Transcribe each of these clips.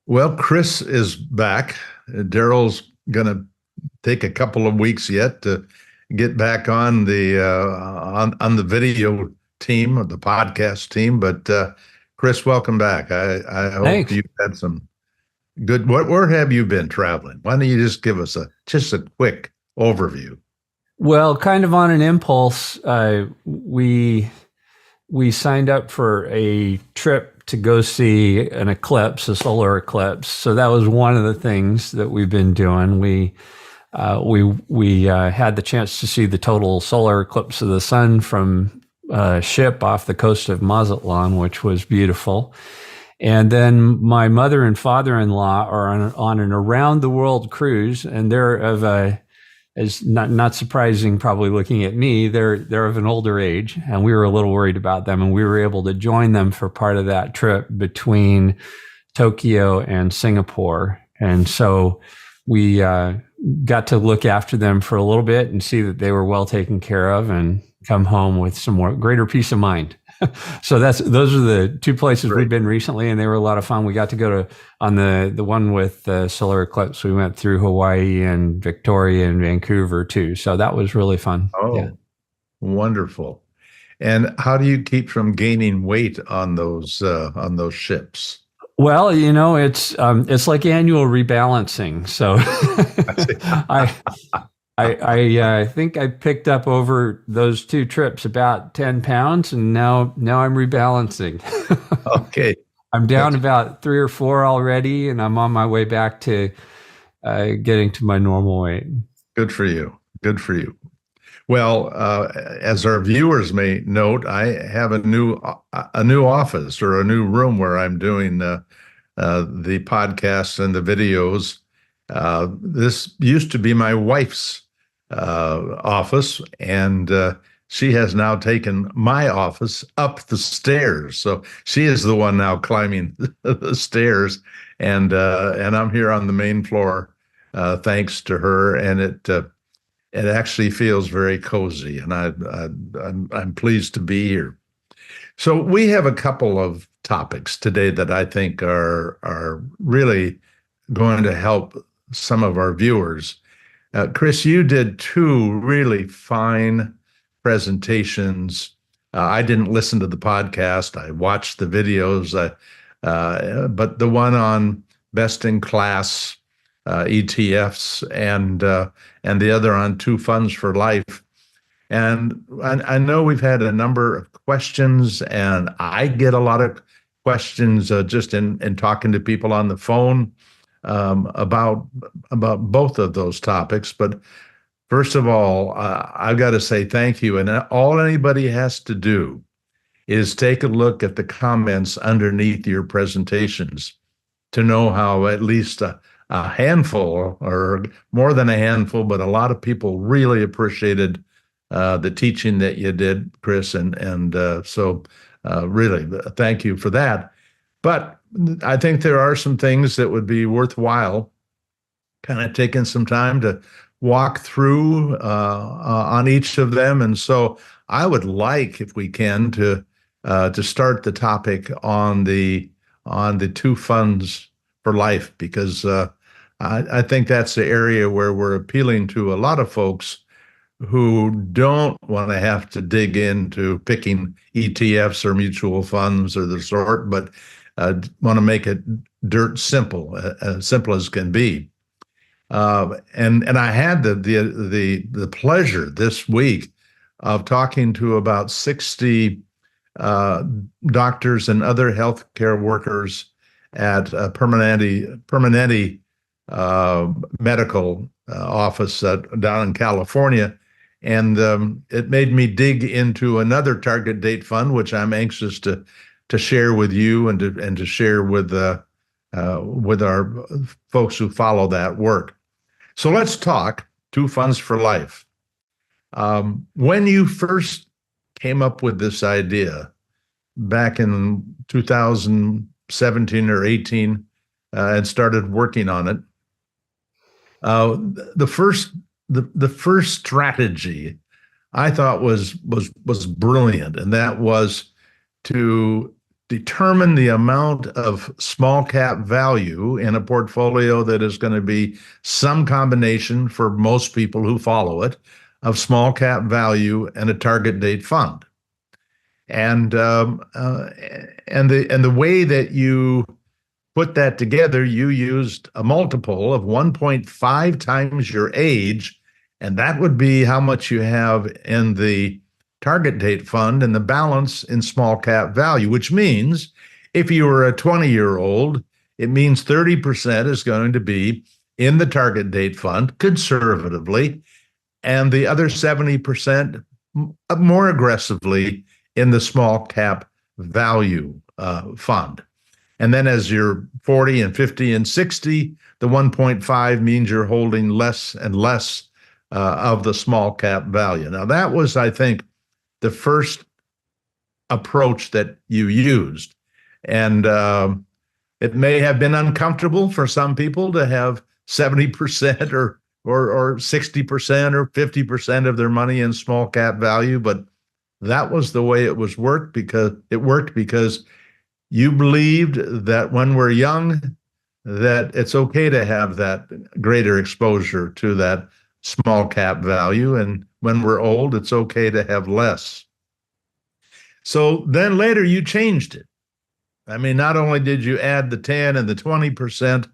Well, Chris is back. Daryl's going to take a couple of weeks yet to get back on the video team or the podcast team. But Chris, welcome back. I hope Thanks. you had some good. Where have you been traveling? Why don't you just give us a quick overview? Well, kind of on an impulse, we signed up for a trip to go see an eclipse, a solar eclipse. So that was one of the things that we've been doing. We had the chance to see the total solar eclipse of the sun from a ship off the coast of Mazatlan, which was beautiful. And then my mother and father-in-law are on an around the world cruise, and they're of a is not surprising, probably looking at me, they're of an older age, and we were a little worried about them, and we were able to join them for part of that trip between Tokyo and Singapore. And so we got to look after them for a little bit and see that they were well taken care of and come home with some more greater peace of mind. So those are the two places we've Great. been recently, and they were a lot of fun. We got to go to on the one with the solar eclipse. We went through Hawaii and Victoria and Vancouver too. So that was really fun. Yeah. Oh, wonderful. And how do you keep from gaining weight on those ships? Well, it's like annual rebalancing. So I I think I picked up over those two trips about 10 pounds, and now I'm rebalancing. Okay, I'm down that's about 3 or 4 already, and I'm on my way back to getting to my normal weight. good for you. Good for you. Well, as our viewers may note, I have a new office or a new room where I'm doing the podcasts and the videos. This used to be my wife's office, and she has now taken my office up the stairs. So she is the one now climbing the stairs, and I'm here on the main floor, thanks to her, and it actually feels very cozy, and I'm pleased to be here. So we have a couple of topics today that I think are really going to help some of our viewers. Chris, you did two really fine presentations. I didn't listen to the podcast. I watched the videos, but the one on best in class ETFs and the other on two funds for life. And I know we've had a number of questions, and I get a lot of questions just in talking to people on the phone about both of those topics. But first of all, I've got to say thank you. And all anybody has to do is take a look at the comments underneath your presentations to know how at least a handful, or more than a handful, but a lot of people really appreciated the teaching that you did, Chris, and so really thank you for that. But I think there are some things that would be worthwhile kind of taking some time to walk through on each of them. And so I would like, if we can, to start the topic on the two funds for life, because I think that's the area where we're appealing to a lot of folks who don't want to have to dig into picking ETFs or mutual funds or the sort, but want to make it dirt simple, as simple as can be. And I had the pleasure this week of talking to about 60 doctors and other healthcare workers at Permanente medical office down in California. And it made me dig into another target date fund, which I'm anxious to share with you and to share with our folks who follow that work. So let's talk two funds for life. When you first came up with this idea back in 2017 or 18 and started working on it, the first strategy I thought was brilliant, and that was to determine the amount of small cap value in a portfolio that is going to be some combination for most people who follow it of small cap value and a target date fund. And the way that you put that together, you used a multiple of 1.5 times your age, and that would be how much you have in the target date fund and the balance in small cap value, which means if you were a 20-year-old, it means 30% is going to be in the target date fund conservatively, and the other 70% more aggressively in the small cap value fund. And then as you're 40 and 50 and 60, the 1.5 means you're holding less and less of the small cap value. Now, that was, I think, the first approach that you used. And it may have been uncomfortable for some people to have 70% or 60% or 50% of their money in small cap value, but that was the way it worked because you believed that when we're young, that it's okay to have that greater exposure to that small cap value, and when we're old, it's okay to have less. So then later you changed it. I mean, not only did you add the 10 and the 20%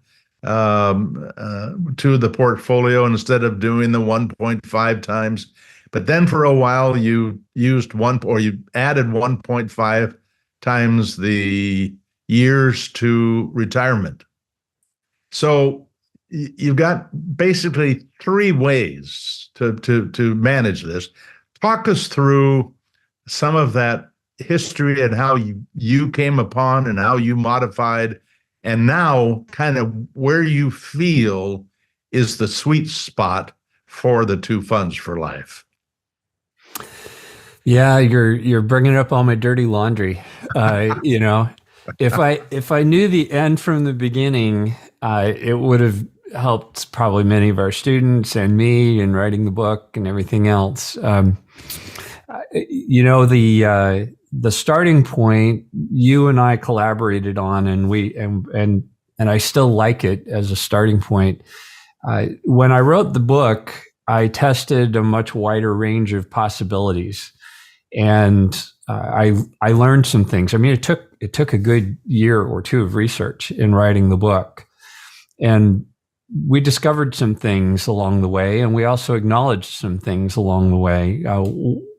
to the portfolio instead of doing the 1.5 times, but then for a while you used you added 1.5 times the years to retirement. So you've got basically three ways to manage this. Talk us through some of that history and how you came upon and how you modified, and now kind of where you feel is the sweet spot for the two funds for life. Yeah, you're bringing up all my dirty laundry. If I knew the end from the beginning, it would have helped probably many of our students and me in writing the book and everything else. The starting point you and I collaborated on, and I still like it as a starting point. When I wrote the book, I tested a much wider range of possibilities, and I learned some things. I mean, it took a good year or two of research in writing the book, and we discovered some things along the way, and we also acknowledged some things along the way.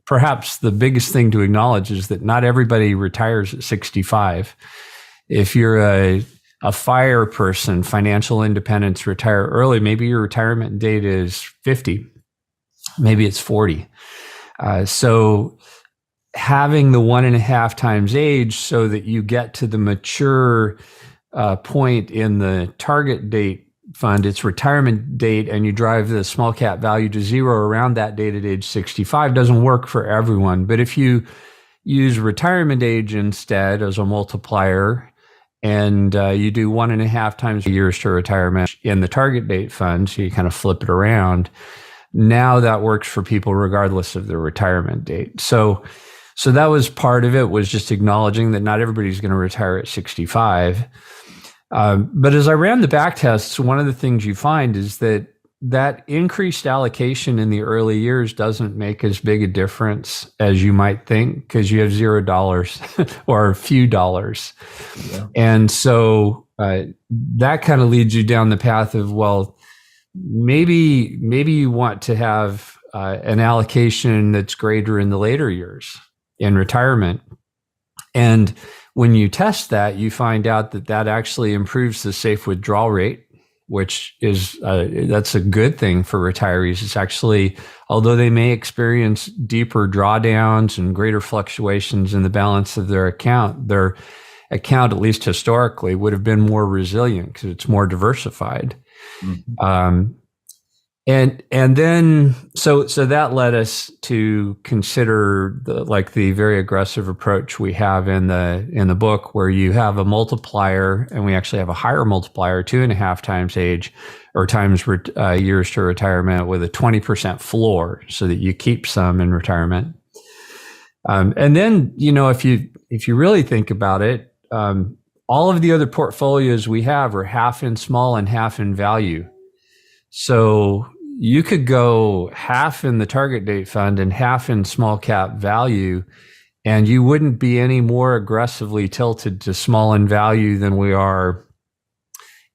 Perhaps the biggest thing to acknowledge is that not everybody retires at 65. If you're a FIRE person, financial independence, retire early, maybe your retirement date is 50, maybe it's 40. So having the 1.5 times age so that you get to the mature point in the target date fund, its retirement date, and you drive the small cap value to zero around that date at age 65 doesn't work for everyone. But if you use retirement age instead as a multiplier, and you do 1.5 times years to retirement in the target date fund, so you kind of flip it around, now that works for people regardless of their retirement date. So that was part of it, was just acknowledging that not everybody's going to retire at 65. But as I ran the back tests, one of the things you find is that increased allocation in the early years doesn't make as big a difference as you might think, because you have $0 or a few dollars. Yeah. And so that kind of leads you down the path of, well, maybe you want to have an allocation that's greater in the later years in retirement. And when you test that, you find out that actually improves the safe withdrawal rate, which is that's a good thing for retirees. It's actually, although they may experience deeper drawdowns and greater fluctuations in the balance of their account, at least historically, would have been more resilient because it's more diversified. Mm-hmm. And then so that led us to consider the very aggressive approach we have in the book, where you have a multiplier, and we actually have a higher multiplier, 2.5 times age or times years to retirement, with a 20% floor, so that you keep some in retirement. And then, if you really think about it, all of the other portfolios we have are half in small and half in value. So you could go half in the target date fund and half in small cap value, and you wouldn't be any more aggressively tilted to small in value than we are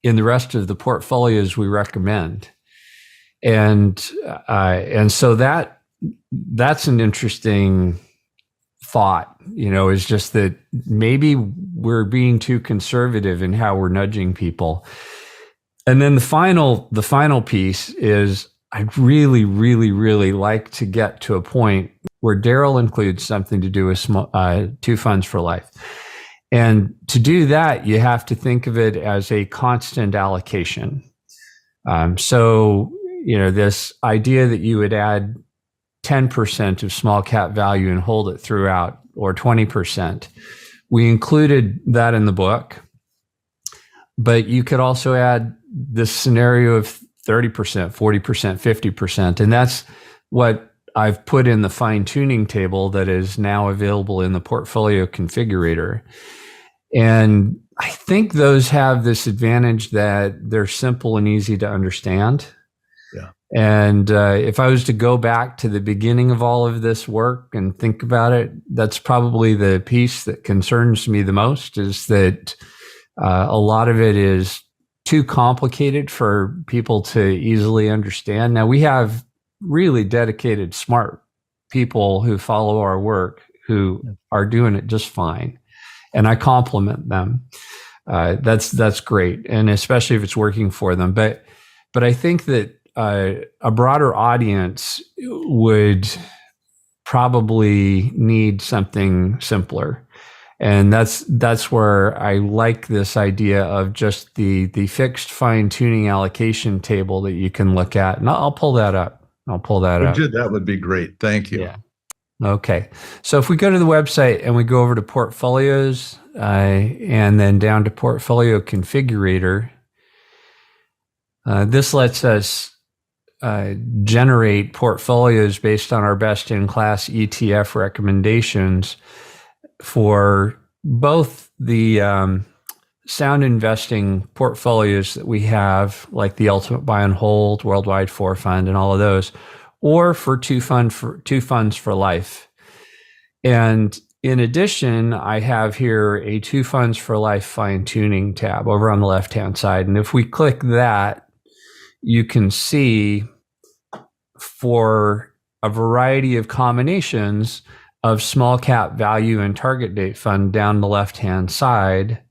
in the rest of the portfolios we recommend. And so that's an interesting thought, is just that maybe we're being too conservative in how we're nudging people. And then the final piece is, I really, really, really like to get to a point where Daryl includes something to do with two funds for life. And to do that, you have to think of it as a constant allocation. So, this idea that you would add 10% of small cap value and hold it throughout, or 20%. We included that in the book, but you could also add this scenario of 30%, 40%, 50%. And that's what I've put in the fine tuning table that is now available in the portfolio configurator. And I think those have this advantage that they're simple and easy to understand. Yeah. And if I was to go back to the beginning of all of this work and think about it, that's probably the piece that concerns me the most, is that a lot of it is too complicated for people to easily understand. Now, we have really dedicated, smart people who follow our work who are doing it just fine. And I compliment them. That's great. And especially if it's working for them. But I think that a broader audience would probably need something simpler. And that's where I like this idea of just the fixed fine tuning allocation table that you can look at. And I'll pull that up. That would be great. Thank you. Yeah. Okay. So if we go to the website and we go over to portfolios and then down to portfolio configurator, this lets us generate portfolios based on our best in class ETF recommendations for both the sound investing portfolios that we have, like the Ultimate Buy and Hold, Worldwide 4 Fund, and all of those, or for two funds for life. And in addition, I have here a two funds for life fine tuning tab over on the left hand side. And if we click that, you can see for a variety of combinations of small cap value and target date fund down the left hand side,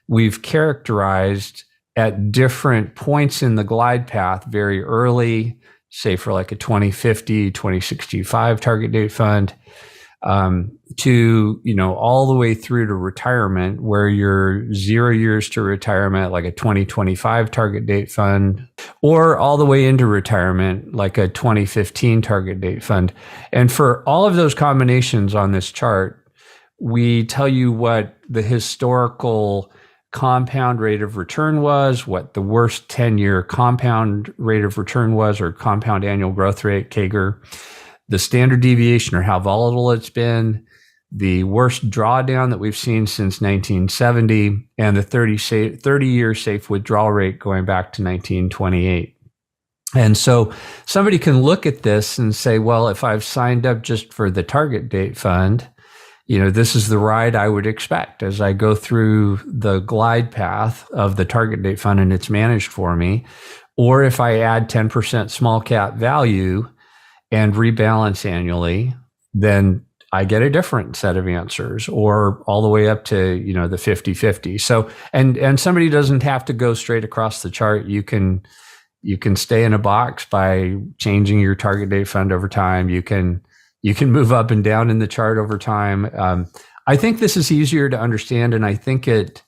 we've characterized at different points in the glide path, very early, say for like a 2050, 2065 target date fund, to, all the way through to retirement, where you're 0 years to retirement, like a 2025 target date fund, or all the way into retirement, like a 2015 target date fund. And for all of those combinations on this chart, we tell you what the historical compound rate of return was, what the worst 10-year compound rate of return was, or compound annual growth rate, CAGR, the standard deviation, or how volatile it's been, the worst drawdown that we've seen since 1970, and the 30-year safe withdrawal rate going back to 1928. And so somebody can look at this and say, well, if I've signed up just for the target date fund, this is the ride I would expect as I go through the glide path of the target date fund and it's managed for me. Or if I add 10% small cap value and rebalance annually, then I get a different set of answers, or all the way up to, the 50-50. So, and somebody doesn't have to go straight across the chart. You can stay in a box by changing your target date fund over time. You can move up and down in the chart over time. I think this is easier to understand, and I think it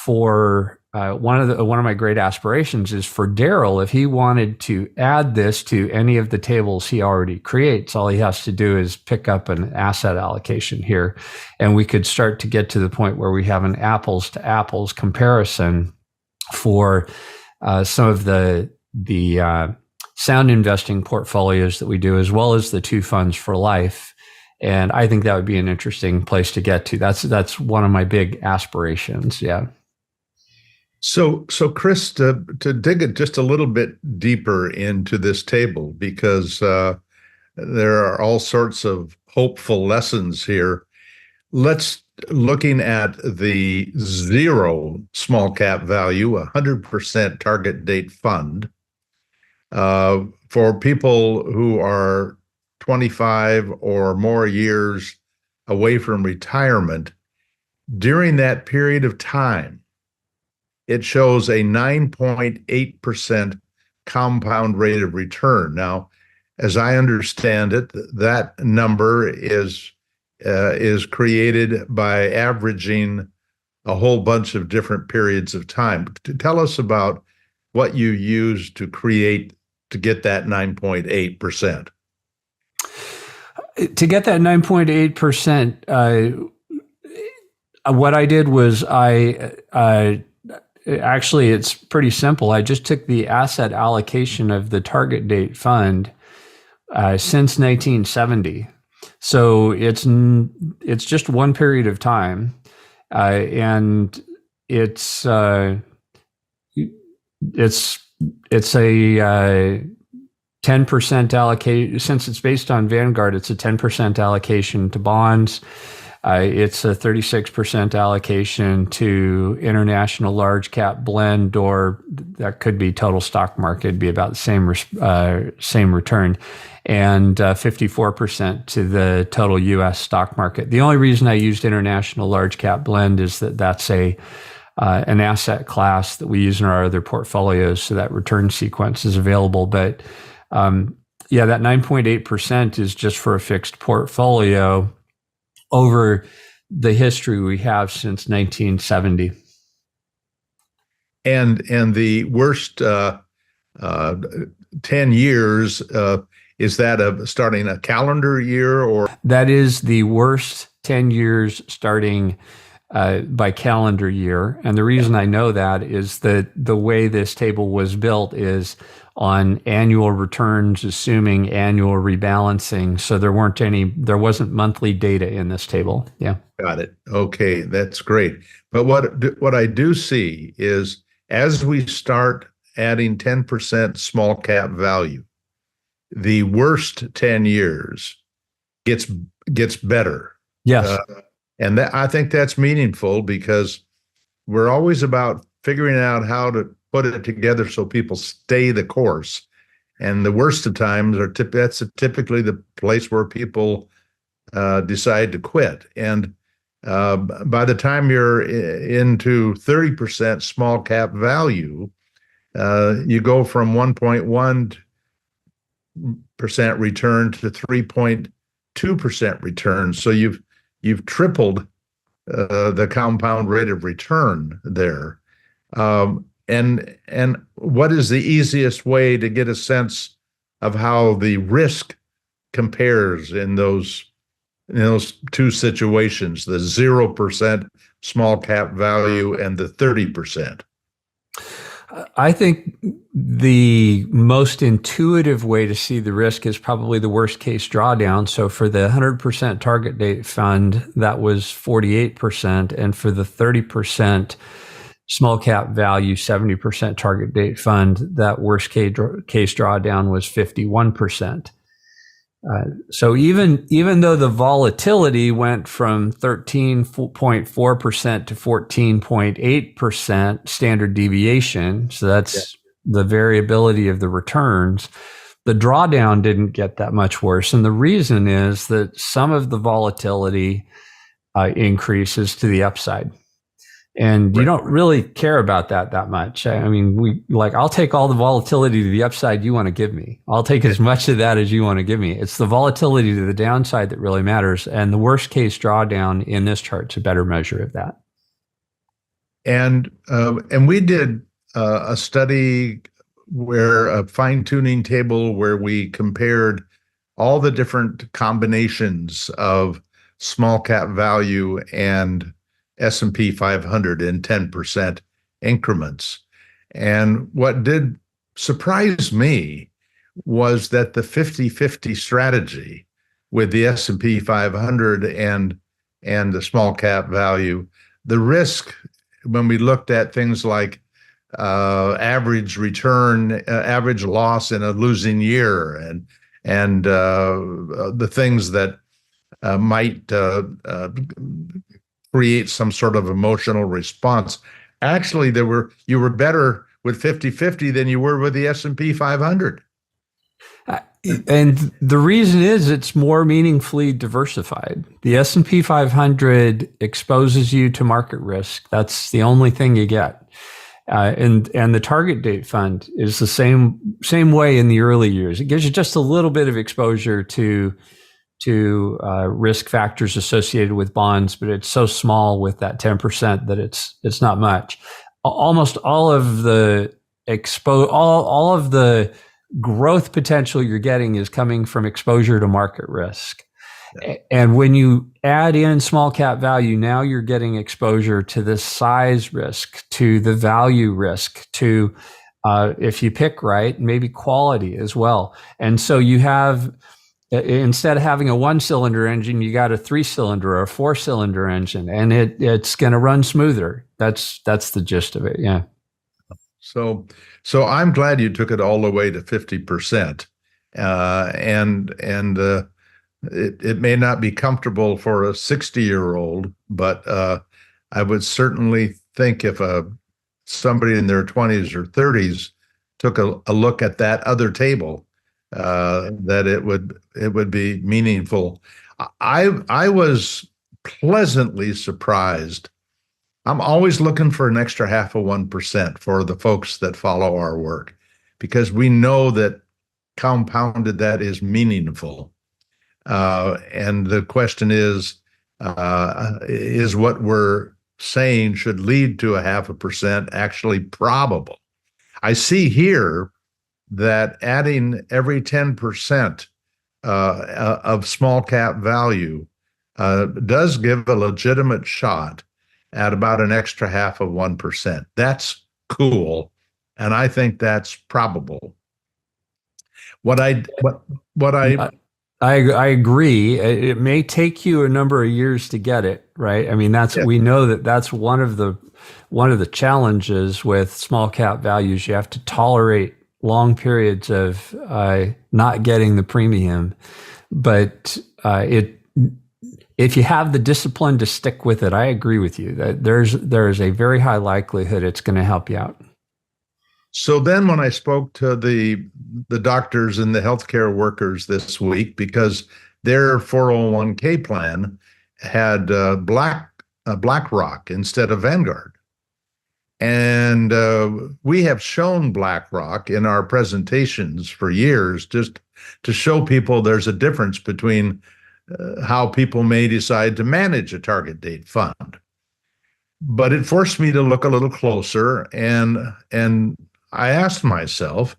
for one of my great aspirations is for Daryl, if he wanted to add this to any of the tables he already creates, all he has to do is pick up an asset allocation here, and we could start to get to the point where we have an apples to apples comparison for some of the sound investing portfolios that we do, as well as the two funds for life. And I think that would be an interesting place to get to. That's one of my big aspirations. Yeah. So Chris, to dig it just a little bit deeper into this table, because there are all sorts of hopeful lessons here. Let's looking at the zero small cap value, 100% target date fund. For people who are 25 or more years away from retirement, during that period of time, it shows a 9.8% compound rate of return. Now, as I understand it, that number is created by averaging a whole bunch of different periods of time. Tell us about what you use to get that 9.8%. To get that 9.8%, what I did was actually, it's pretty simple. I just took the asset allocation of the target date fund since 1970. So it's just one period of time, and it's a 10% allocation. Since it's based on Vanguard, it's a 10% allocation to bonds. It's a 36% allocation to international large cap blend, or that could be total stock market. It'd be about the same return, and 54% to the total U.S. stock market. The only reason I used international large cap blend is that that's an asset class that we use in our other portfolios, so that return sequence is available. But yeah, that 9.8% is just for a fixed portfolio over the history we have since 1970. And the worst 10 years, is that starting a calendar year, or? That is the worst 10 years starting by calendar year. And the reason I know that is that the way this table was built is on annual returns, assuming annual rebalancing. So there wasn't monthly data in this table. Yeah. Got it. Okay, that's great. But what I do see is, as we start adding 10% small cap value, the worst 10 years gets better. Yes. And I think that's meaningful, because we're always about figuring out how to put it together so people stay the course. And the worst of times that's typically the place where people decide to quit. And by the time you're into 30% small cap value, you go from 1.1% return to 3.2% return. So you've tripled the compound rate of return there. And what is the easiest way to get a sense of how the risk compares in those two situations, the 0% small cap value and the 30%? I think the most intuitive way to see the risk is probably the worst case drawdown. So for the 100% target date fund, that was 48%. And for the 30% small cap value, 70% target date fund, that worst case drawdown was 51%. So even though the volatility went from 13.4% to 14.8% standard deviation, so that's the variability of the returns, the drawdown didn't get that much worse. And the reason is that some of the volatility increases to the upside. And you don't really care about that much. I mean, I'll take all the volatility to the upside you want to give me. I'll take as much of that as you want to give me. It's the volatility to the downside that really matters. And the worst case drawdown in this chart is a better measure of that. And we did a study a fine tuning table where we compared all the different combinations of small cap value and S&P 500 in 10% increments. And what did surprise me was that the 50-50 strategy with the S&P 500 and the small cap value. The risk, when we looked at things like average return, average loss in a losing year, and the things that might create some sort of emotional response. Actually, you were better with 50-50 than you were with the S&P 500. And the reason is it's more meaningfully diversified. The S&P 500 exposes you to market risk. That's the only thing you get. And the target date fund is the same way in the early years. It gives you just a little bit of exposure to risk factors associated with bonds, but it's so small with that 10% that it's not much. Almost all of the all of the growth potential you're getting is coming from exposure to market risk. Yeah. And when you add in small cap value, now you're getting exposure to the size risk, to the value risk, to if you pick right, maybe quality as well. And so you have, instead of having a 1-cylinder engine, you got a 3-cylinder or a 4-cylinder engine, and it's going to run smoother. That's the gist of it. Yeah. So I'm glad you took it all the way to 50%. It may not be comfortable for a 60-year-old, but I would certainly think if somebody in their 20s or 30s took a look at that other table, that it would be meaningful. I was pleasantly surprised. I'm always looking for an extra 0.5% for the folks that follow our work, because we know that compounded that is meaningful. And the question is what we're saying should lead to 0.5% actually probable? I see here that adding every 10% of small cap value does give a legitimate shot at about an extra 0.5%. That's cool, and I think that's probable. I agree. It may take you a number of years to get it right. I mean, we know that's one of the challenges with small cap values. You have to tolerate long periods of not getting the premium, but if you have the discipline to stick with it, I agree with you that there's a very high likelihood it's going to help you out. So then when I spoke to the doctors and the healthcare workers this week, because their 401k plan had BlackRock instead of Vanguard. And we have shown BlackRock in our presentations for years, just to show people there's a difference between how people may decide to manage a target date fund. But it forced me to look a little closer, and I asked myself,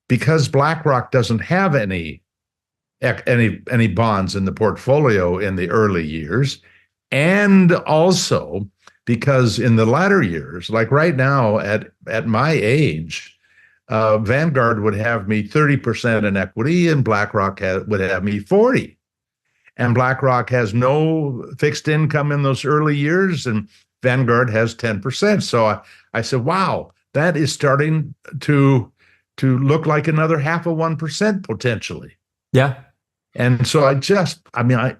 because BlackRock doesn't have any bonds in the portfolio in the early years, and also because in the latter years, like right now at my age, Vanguard would have me 30% in equity, and BlackRock would have me 40%. And BlackRock has no fixed income in those early years, and Vanguard has 10%. So I said, wow, that is starting to look like another 0.5% potentially. Yeah. And so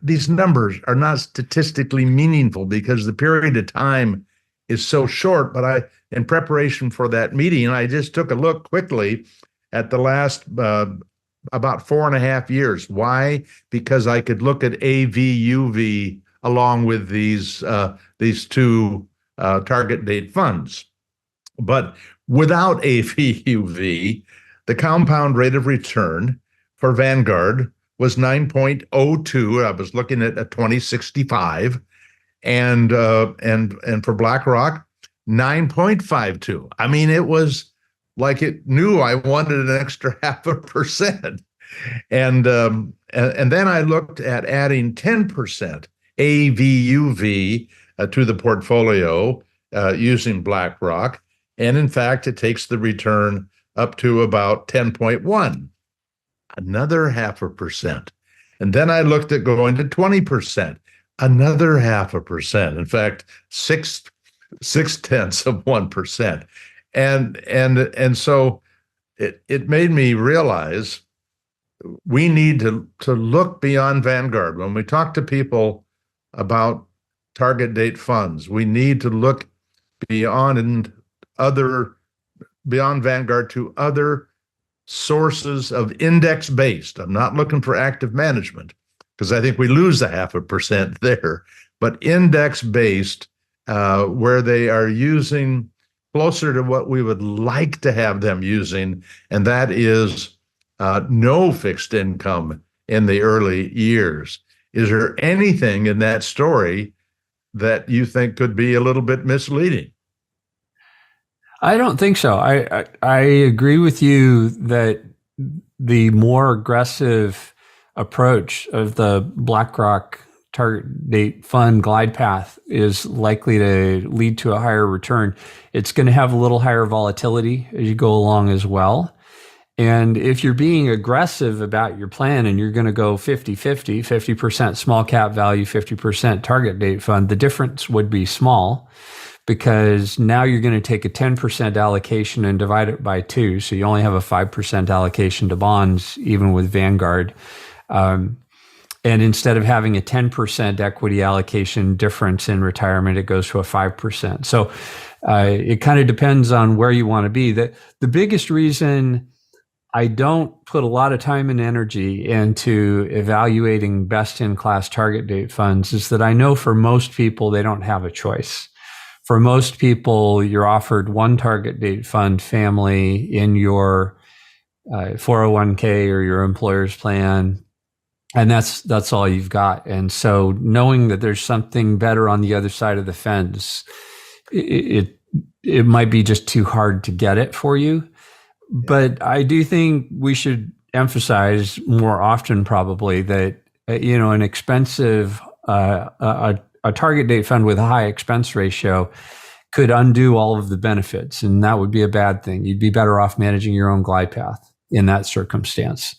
these numbers are not statistically meaningful because the period of time is so short. But in preparation for that meeting, I just took a look quickly at the last about 4.5 years. Why? Because I could look at AVUV along with these two target date funds. But without AVUV, the compound rate of return for Vanguard was 9.02. I was looking at a 2065, and for BlackRock, 9.52. I mean, it was like it knew I wanted an extra 0.5%. And then I looked at adding 10% AVUV to the portfolio using BlackRock. And in fact, it takes the return up to about 10.1, another 0.5%. And then I looked at going to 20%, another 0.5%. In fact, six tenths of 1%. And so it made me realize we need to look beyond Vanguard. When we talk to people about target date funds, we need to look beyond Vanguard to other sources of index based. I'm not looking for active management because I think we lose 0.5% there, but index based, where they are using closer to what we would like to have them using, and that is no fixed income in the early years. Is there anything in that story that you think could be a little bit misleading? I don't think so. I agree with you that the more aggressive approach of the BlackRock target date fund glide path is likely to lead to a higher return. It's going to have a little higher volatility as you go along as well. And if you're being aggressive about your plan and you're going to go 50-50, 50% small cap value, 50% target date fund, the difference would be small because now you're going to take a 10% allocation and divide it by 2. So you only have a 5% allocation to bonds, even with Vanguard. And instead of having a 10% equity allocation difference in retirement, it goes to a 5%. So it kind of depends on where you want to be. The biggest reason I don't put a lot of time and energy into evaluating best-in-class target date funds is that I know for most people, they don't have a choice. For most people, you're offered one target date fund family in your 401k or your employer's plan, and that's all you've got. And so knowing that there's something better on the other side of the fence, it might be just too hard to get it for you. But I do think we should emphasize more often probably that, an expensive, a target date fund with a high expense ratio could undo all of the benefits. And that would be a bad thing. You'd be better off managing your own glide path in that circumstance.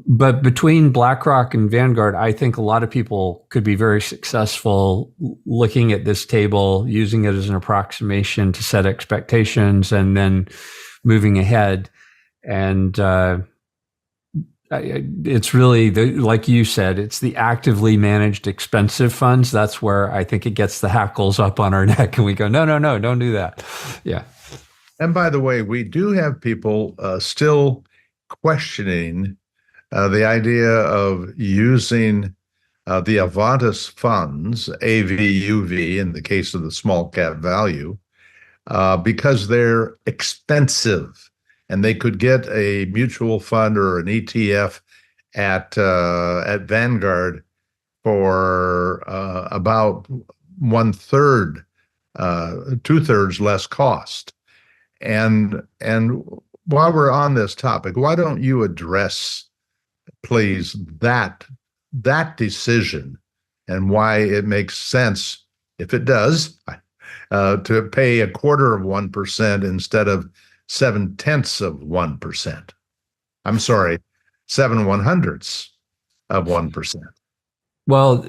But between BlackRock and Vanguard, I think a lot of people could be very successful looking at this table, using it as an approximation to set expectations and then moving ahead. And it's really, like you said, it's the actively managed expensive funds. That's where I think it gets the hackles up on our neck and we go, no, don't do that. Yeah. And by the way, we do have people still questioning the idea of using the Avantis funds, AVUV, in the case of the small cap value, because they're expensive, and they could get a mutual fund or an ETF at Vanguard for about 1/3, 2/3 less cost. And while we're on this topic, why don't you address, please, that decision and why it makes sense, if it does, to pay 0.25% instead of 0.7%. I'm sorry, 0.07 Well,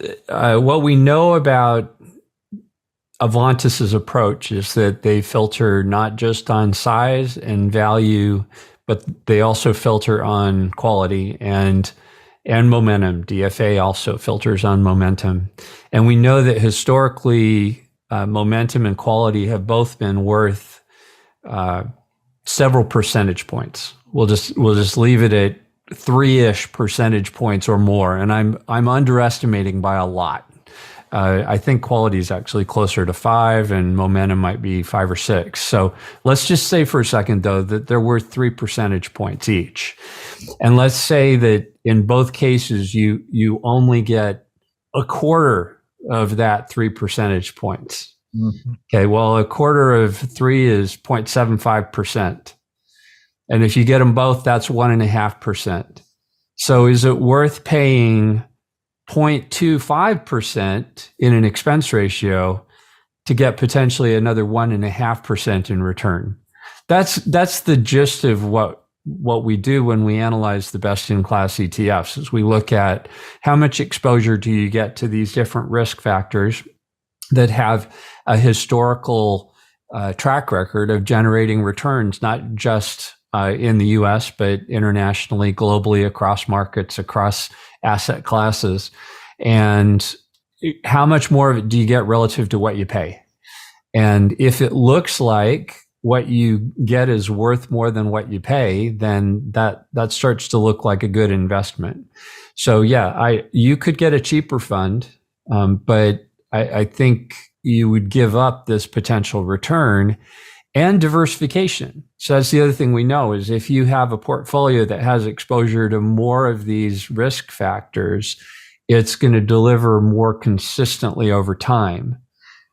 what we know about Avantis's approach is that they filter not just on size and value, but they also filter on quality and momentum. DFA also filters on momentum. And we know that historically, momentum and quality have both been worth several percentage points. We'll just leave it at 3-ish percentage points or more. And I'm underestimating by a lot. I think quality is actually closer to 5 and momentum might be 5 or 6. So let's just say for a second, though, that they're worth 3 percentage points each. And let's say that in both cases, you only get 1/4 of that 3 percentage points. Mm-hmm. Okay, well, 1/4 of 3 is 0.75%. And if you get them both, that's 1.5%. So is it worth paying 0.25% in an expense ratio to get potentially another 1.5% in return? That's the gist of what what we do when we analyze the best in class ETFs is we look at how much exposure do you get to these different risk factors that have a historical track record of generating returns, not just in the US, but internationally, globally, across markets, across asset classes. And how much more of it do you get relative to what you pay? And if it looks like what you get is worth more than what you pay, then that starts to look like a good investment. So yeah, you could get a cheaper fund, but I think you would give up this potential return and diversification. So that's the other thing we know is if you have a portfolio that has exposure to more of these risk factors, it's going to deliver more consistently over time.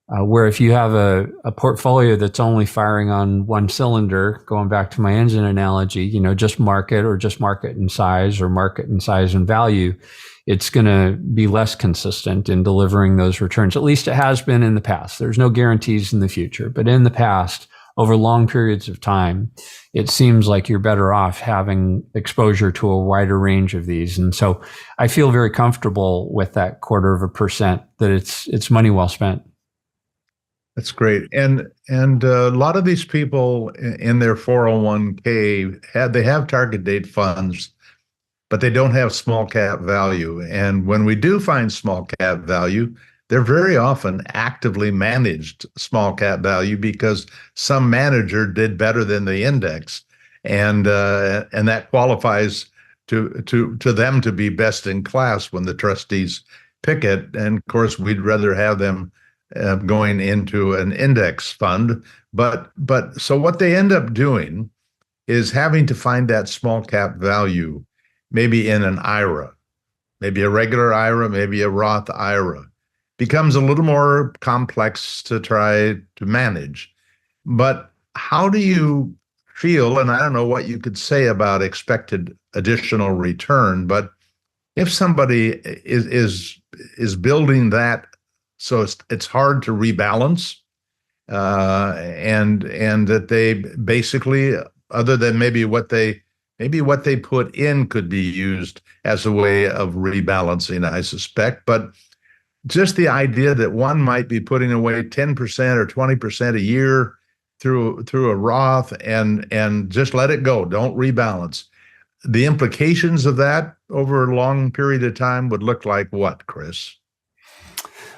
Where if you have a portfolio that's only firing on one cylinder, going back to my engine analogy, just market in size or market in size and value, it's going to be less consistent in delivering those returns. At least it has been in the past. There's no guarantees in the future, but in the past, over long periods of time, it seems like you're better off having exposure to a wider range of these. And so I feel very comfortable with that 1/4% that it's money well spent. That's great. And a lot of these people in their 401k they have target date funds, but they don't have small cap value. And when we do find small cap value, they're very often actively managed small cap value because some manager did better than the index, and that qualifies to them to be best in class when the trustees pick it. And of course, we'd rather have them going into an index fund. But so what they end up doing is having to find that small cap value, maybe in an IRA, maybe a regular IRA, maybe a Roth IRA. Becomes a little more complex to try to manage. But how do you feel, and I don't know what you could say about expected additional return, but if somebody is building that so it's hard to rebalance, and that they basically, other than maybe what they put in could be used as a way of rebalancing, I suspect. But just the idea that one might be putting away 10% or 20% a year through a Roth and just let it go, don't rebalance. The implications of that over a long period of time would look like what, Chris?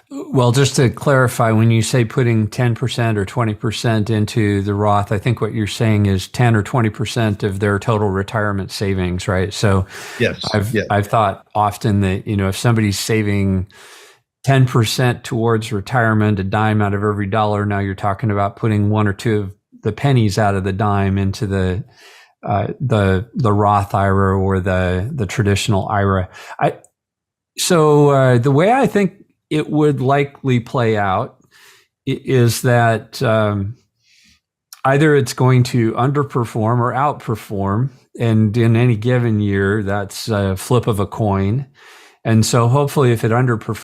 Well, just to clarify, when you say putting 10% or 20% into the Roth, I think what you're saying is 10 or 20% of their total retirement savings, right? So yes, I've thought often that, if somebody's saving 10% towards retirement, a dime out of every dollar, now you're talking about putting one or two of the pennies out of the dime into the Roth IRA or the traditional IRA. So the way I think it would likely play out is that either it's going to underperform or outperform, and in any given year, that's a flip of a coin. And so hopefully if it underperforms,